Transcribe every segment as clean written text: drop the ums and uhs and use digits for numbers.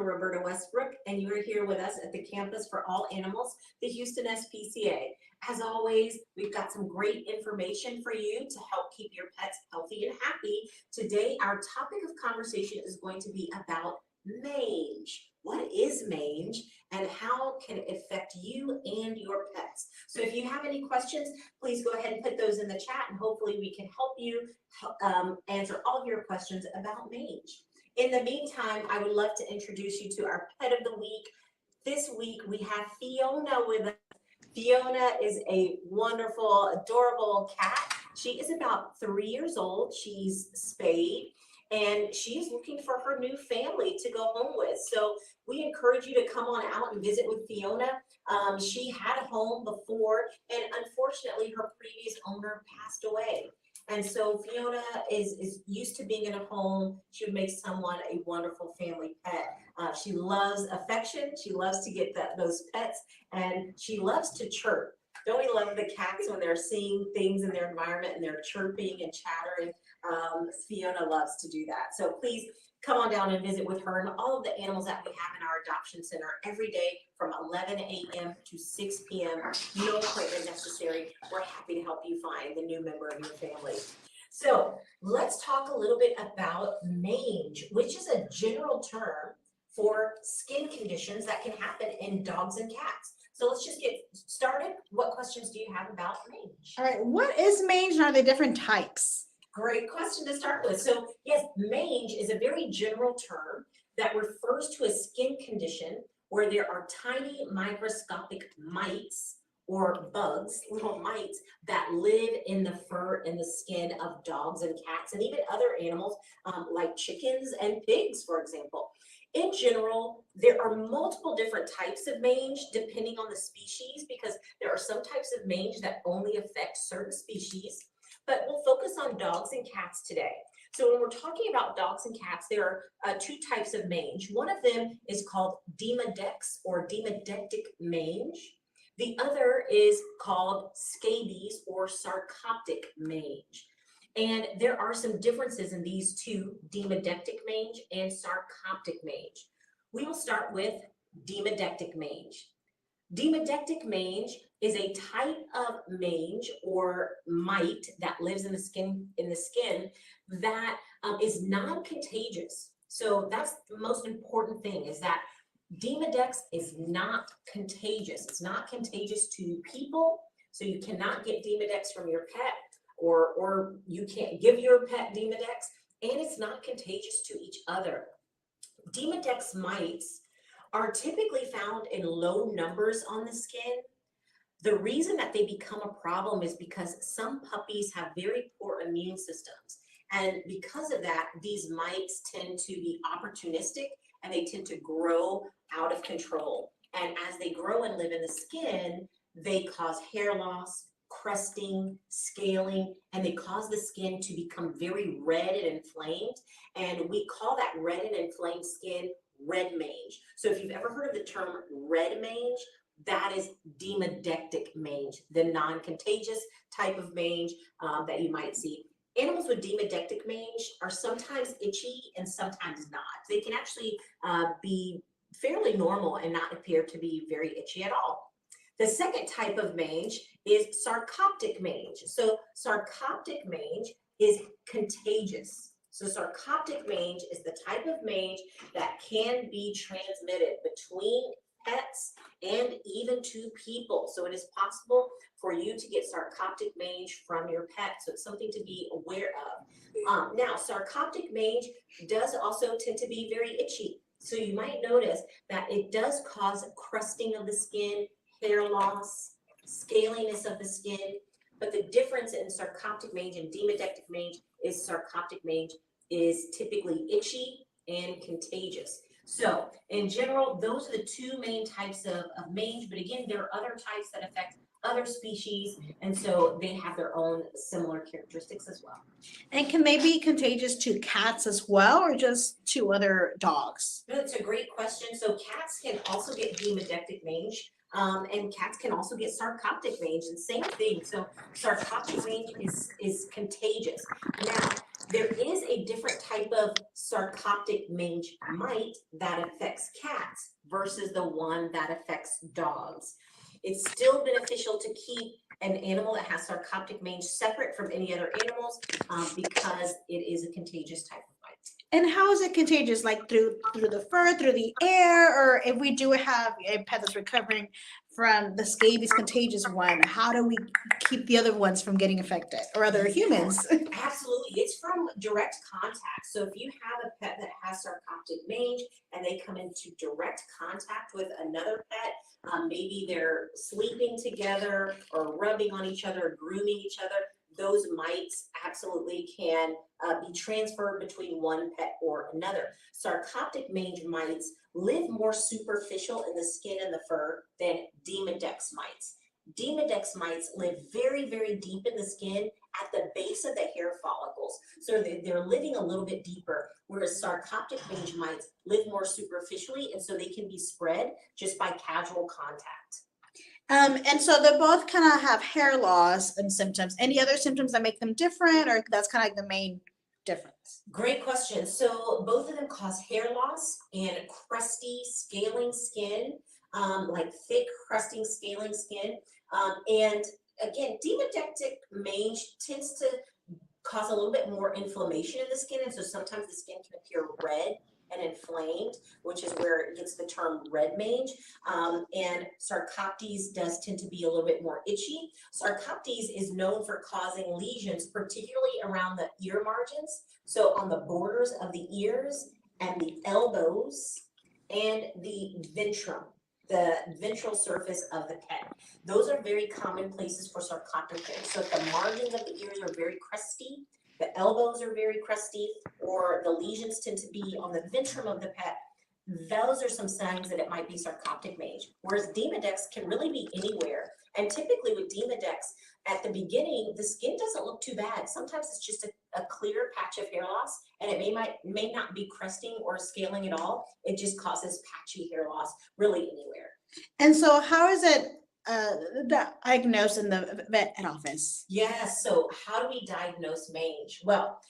Roberta Westbrook, and you are here with us at the Campus for All Animals, the Houston SPCA. As always, we've got some great information for you to help keep your pets healthy and happy. Today, our topic of conversation is going to be about mange. What is mange and how can it affect you and your pets? So if you have any questions, please go ahead and put those in the chat, and hopefully we can help you answer all of your questions about mange. In the meantime, I would love to introduce you to our pet of the week. This week we have Fiona with us. Fiona is a wonderful, adorable cat. She is about 3 years old. She's spayed, and she's looking for her new family to go home with. So we encourage you to come on out and visit with Fiona. She had a home before, and unfortunately her previous owner passed away. And so Fiona is used to being in a home. She would make someone a wonderful family pet. She loves affection. She loves to get those pets, and she loves to chirp. Don't we love the cats when they're seeing things in their environment and they're chirping and chattering? Fiona loves to do that. So please come on down and visit with her and all of the animals that we have in our adoption center every day from 11 a.m. to 6 p.m. No appointment necessary. We're happy to help you find the new member of your family. So let's talk a little bit about mange, which is a general term for skin conditions that can happen in dogs and cats. So let's just get started. What questions do you have about mange? All right, what is mange and are there different types? Great question to start with. So yes, mange is a very general term that refers to a skin condition where there are tiny microscopic mites or bugs, little mites that live in the fur and the skin of dogs and cats and even other animals like chickens and pigs, for example. In general, there are multiple different types of mange depending on the species, because there are some types of mange that only affect certain species. But we'll focus on dogs and cats today. So when we're talking about dogs and cats, there are two types of mange. One of them is called demodex or demodectic mange. The other is called scabies or sarcoptic mange. And there are some differences in these two, demodectic mange and sarcoptic mange. We will start with demodectic mange. Demodectic mange is a type of mange or mite that lives in the skin that is non-contagious. So that's the most important thing, is that Demodex is not contagious. It's not contagious to people, so you cannot get Demodex from your pet, or you can't give your pet Demodex, and it's not contagious to each other. Demodex mites are typically found in low numbers on the skin. The reason that they become a problem is because some puppies have very poor immune systems. And because of that, these mites tend to be opportunistic and they tend to grow out of control. And as they grow and live in the skin, they cause hair loss, crusting, scaling, and they cause the skin to become very red and inflamed. And we call that red and inflamed skin red mange. So if you've ever heard of the term red mange, that is demodectic mange, the non-contagious type of mange that you might see. Animals with demodectic mange are sometimes itchy and sometimes not. They can actually be fairly normal and not appear to be very itchy at all. The second type of mange is sarcoptic mange. So sarcoptic mange is contagious. So sarcoptic mange is the type of mange that can be transmitted between pets and even to people. So it is possible for you to get sarcoptic mange from your pet. So it's something to be aware of. Now, sarcoptic mange does also tend to be very itchy. So you might notice that it does cause crusting of the skin, hair loss, scaliness of the skin. But the difference in sarcoptic mange and demodectic mange is sarcoptic mange is typically itchy and contagious. So in general, those are the two main types of mange, but again, there are other types that affect other species, and so they have their own similar characteristics as well. And can they be contagious to cats as well, or just to other dogs? That's a great question. So cats can also get demodectic mange, and cats can also get sarcoptic mange, and same thing. So sarcoptic mange is contagious. Now, There is a different type of sarcoptic mange mite that affects cats versus the one that affects dogs. It's still beneficial to keep an animal that has sarcoptic mange separate from any other animals because it is a contagious type of mite. And how is it contagious? Like through the fur, through the air, or if we do have a pet that's recovering from the scabies contagious one, how do we keep the other ones from getting affected, or other humans? Absolutely, it's from direct contact. So if you have a pet that has sarcoptic mange and they come into direct contact with another pet, maybe they're sleeping together or rubbing on each other, grooming each other, those mites absolutely can be transferred between one pet or another. Sarcoptic mange mites live more superficial in the skin and the fur than Demodex mites. Demodex mites live very, very deep in the skin at the base of the hair follicles. So they're living a little bit deeper, whereas sarcoptic mange mites live more superficially, and so they can be spread just by casual contact. And so they both kind of have hair loss and symptoms. Any other symptoms that make them different, or that's kind of like the main difference? Great question. So both of them cause hair loss and crusty, scaling skin, like thick, crusting, scaling skin. And again, demodectic mange tends to cause a little bit more inflammation in the skin, and so sometimes the skin can appear red and inflamed, which is where it gets the term red mange. And Sarcoptes does tend to be a little bit more itchy. Sarcoptes is known for causing lesions, particularly around the ear margins, so on the borders of the ears and the elbows and the ventrum, the ventral surface of the pet. Those are very common places for sarcoptic mange. So if the margins of the ears are very crusty, the elbows are very crusty, or the lesions tend to be on the ventrum of the pet, those are some signs that it might be sarcoptic mange. Whereas Demodex can really be anywhere. And typically with Demodex, at the beginning, the skin doesn't look too bad. Sometimes it's just a clear patch of hair loss, and it may not be crusting or scaling at all. It just causes patchy hair loss really anywhere. And so how is it diagnosed in the vet office? Yes, so how do we diagnose mange? Well,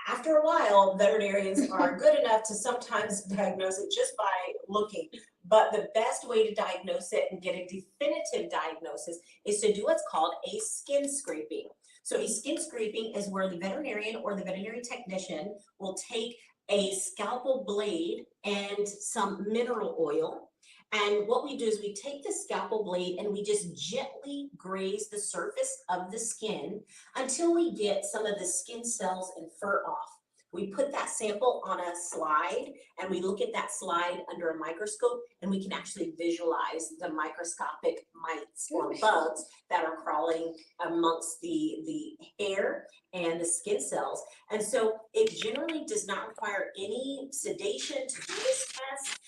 after a while, veterinarians are good enough to sometimes diagnose it just by looking. But the best way to diagnose it and get a definitive diagnosis is to do what's called a skin scraping. So a skin scraping is where the veterinarian or the veterinary technician will take a scalpel blade and some mineral oil. And what we do is we take the scalpel blade and we just gently graze the surface of the skin until we get some of the skin cells and fur off. We put that sample on a slide and we look at that slide under a microscope, and we can actually visualize the microscopic mites or bugs that are crawling amongst the hair and the skin cells. And so it generally does not require any sedation to do this test.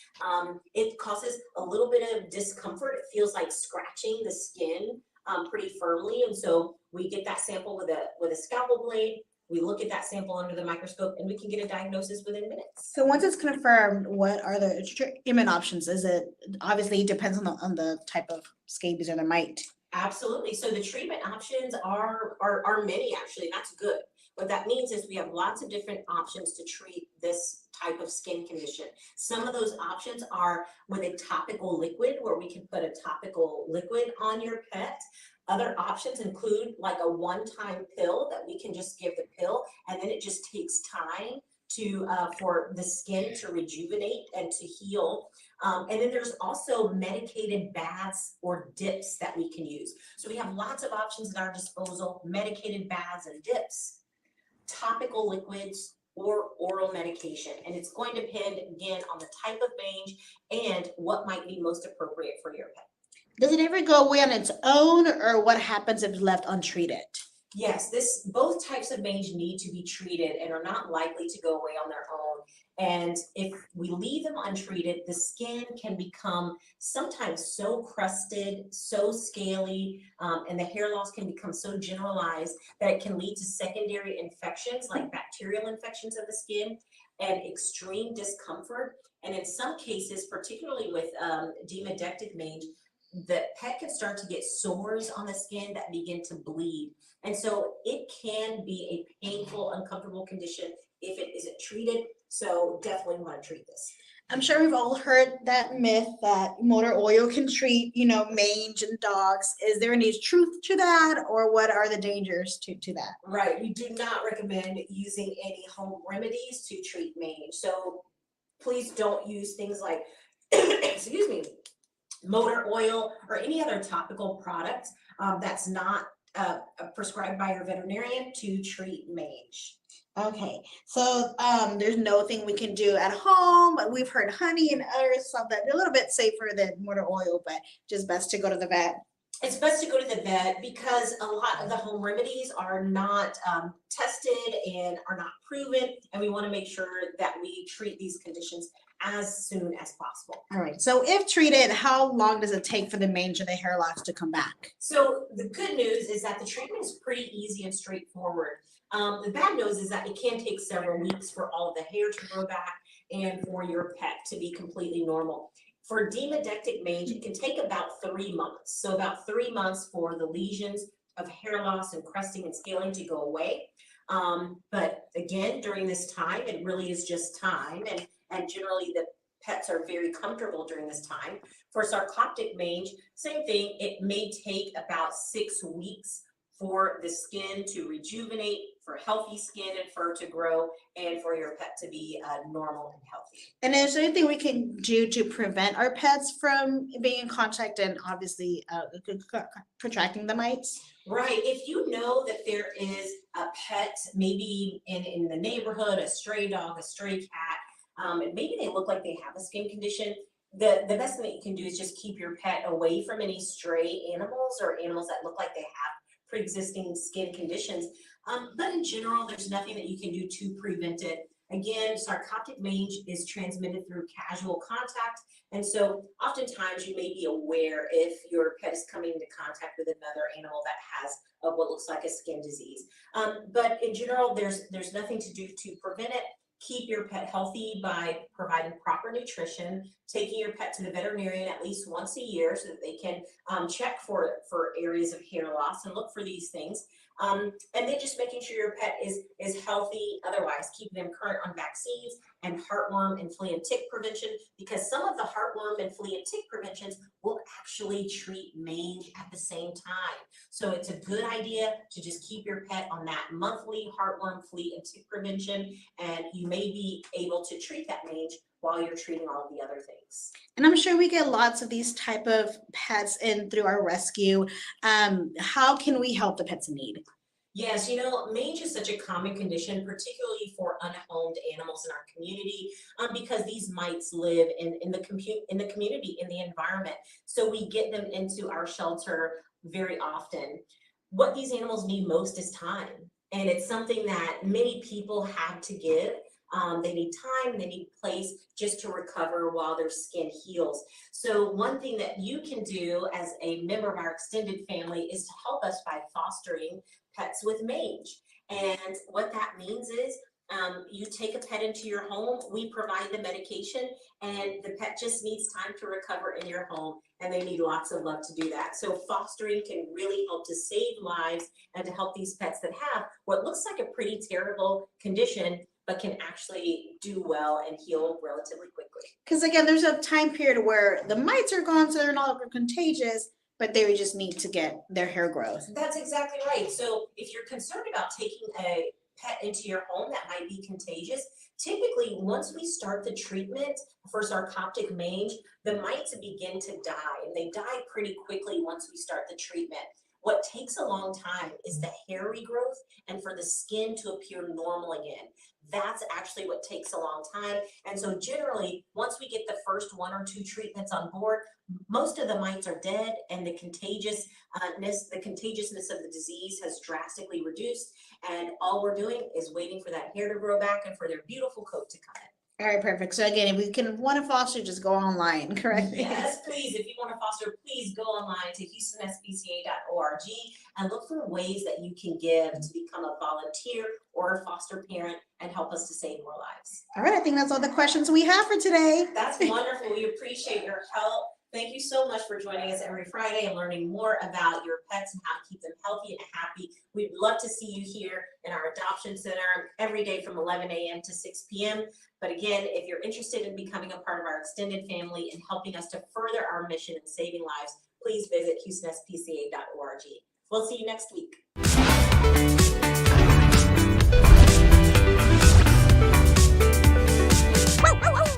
It causes a little bit of discomfort. It feels like scratching the skin pretty firmly. And so we get that sample with a scalpel blade. We look at that sample under the microscope, and we can get a diagnosis within minutes. So once it's confirmed, what are the treatment options? Is it obviously it depends on the type of scabies or the mite? Absolutely. So the treatment options are many, actually. That's good. What that means is we have lots of different options to treat this type of skin condition. Some of those options are with a topical liquid, where we can put a topical liquid on your pet. Other options include like a one-time pill that we can just give the pill, and then it just takes time to for the skin to rejuvenate and to heal. And then there's also medicated baths or dips that we can use. So we have lots of options at our disposal: medicated baths and dips, topical liquids, or oral medication. And it's going to depend, again, on the type of mange and what might be most appropriate for your pet. Does it ever go away on its own, or what happens if it's left untreated? Yes, both types of mange need to be treated and are not likely to go away on their own. And if we leave them untreated, the skin can become sometimes so crusted, so scaly, and the hair loss can become so generalized that it can lead to secondary infections like bacterial infections of the skin and extreme discomfort. And in some cases, particularly with demodectic mange, the pet can start to get sores on the skin that begin to bleed. And so it can be a painful, uncomfortable condition if it isn't treated. So definitely want to treat this. I'm sure we've all heard that myth that motor oil can treat, mange in dogs. Is there any truth to that, or what are the dangers to that? Right. We do not recommend using any home remedies to treat mange. So please don't use things like, excuse me, motor oil or any other topical product that's not prescribed by your veterinarian to treat mange. Okay, so there's nothing we can do at home. We've heard honey and other stuff that are a little bit safer than motor oil, but just best to go to the vet. It's best to go to the vet because a lot of the home remedies are not tested and are not proven, and we want to make sure that we treat these conditions as soon as possible. All right, so if treated, how long does it take for the mange and the hair loss to come back? So the good news is that the treatment is pretty easy and straightforward. The bad news is that it can take several weeks for all of the hair to grow back and for your pet to be completely normal. For demodectic mange, it can take about 3 months. So about 3 months for the lesions of hair loss and cresting and scaling to go away. But again, during this time, it really is just time. And generally the pets are very comfortable during this time. For sarcoptic mange, same thing. It may take about 6 weeks for the skin to rejuvenate, for healthy skin and fur to grow, and for your pet to be normal and healthy. And is there anything we can do to prevent our pets from being in contact and obviously contracting the mites? Right. If you know that there is a pet, maybe in the neighborhood, a stray dog, a stray cat, and maybe they look like they have a skin condition, the best thing that you can do is just keep your pet away from any stray animals or animals that look like they have pre-existing skin conditions. But in general, there's nothing that you can do to prevent it. Again, sarcoptic mange is transmitted through casual contact. And so oftentimes you may be aware if your pet is coming into contact with another animal that has what looks like a skin disease. But in general, there's nothing to do to prevent it. Keep your pet healthy by providing proper nutrition, taking your pet to the veterinarian at least once a year so that they can check for areas of hair loss and look for these things. And then just making sure your pet is healthy, otherwise keeping them current on vaccines and heartworm and flea and tick prevention, because some of the heartworm and flea and tick preventions will actually treat mange at the same time. So it's a good idea to just keep your pet on that monthly heartworm, flea and tick prevention, and you may be able to treat that mange while you're treating all of the other things. And I'm sure we get lots of these type of pets in through our rescue. How can we help the pets in need? Yes, mange is such a common condition, particularly for unhomed animals in our community, because these mites live in the community, in the environment. So we get them into our shelter very often. What these animals need most is time. And it's something that many people have to give. They need time, they need place just to recover while their skin heals. So one thing that you can do as a member of our extended family is to help us by fostering pets with mange. And what that means is you take a pet into your home, we provide the medication, and the pet just needs time to recover in your home, and they need lots of love to do that. So fostering can really help to save lives and to help these pets that have what looks like a pretty terrible condition, but can actually do well and heal relatively quickly. Because again, there's a time period where the mites are gone, so they're no longer contagious, but they would just need to get their hair growth. That's exactly right. So if you're concerned about taking a pet into your home that might be contagious, typically once we start the treatment for sarcoptic mange, the mites begin to die, and they die pretty quickly once we start the treatment. What takes a long time is the hair regrowth and for the skin to appear normal again. That's actually what takes a long time. And so generally, once we get the first 1 or 2 treatments on board, most of the mites are dead, and the contagiousness of the disease has drastically reduced. And all we're doing is waiting for that hair to grow back and for their beautiful coat to come in. All right, perfect. So again, if we want to foster, just go online, correct? Yes, please. If you want to foster, please go online to HoustonSPCA.org and look for ways that you can give to become a volunteer or a foster parent and help us to save more lives. All right, I think that's all the questions we have for today. That's wonderful. We appreciate your help. Thank you so much for joining us every Friday and learning more about your pets and how to keep them healthy and happy. We'd love to see you here in our adoption center every day from 11 a.m. to 6 p.m. But again, if you're interested in becoming a part of our extended family and helping us to further our mission in saving lives, please visit HoustonSPCA.org. We'll see you next week.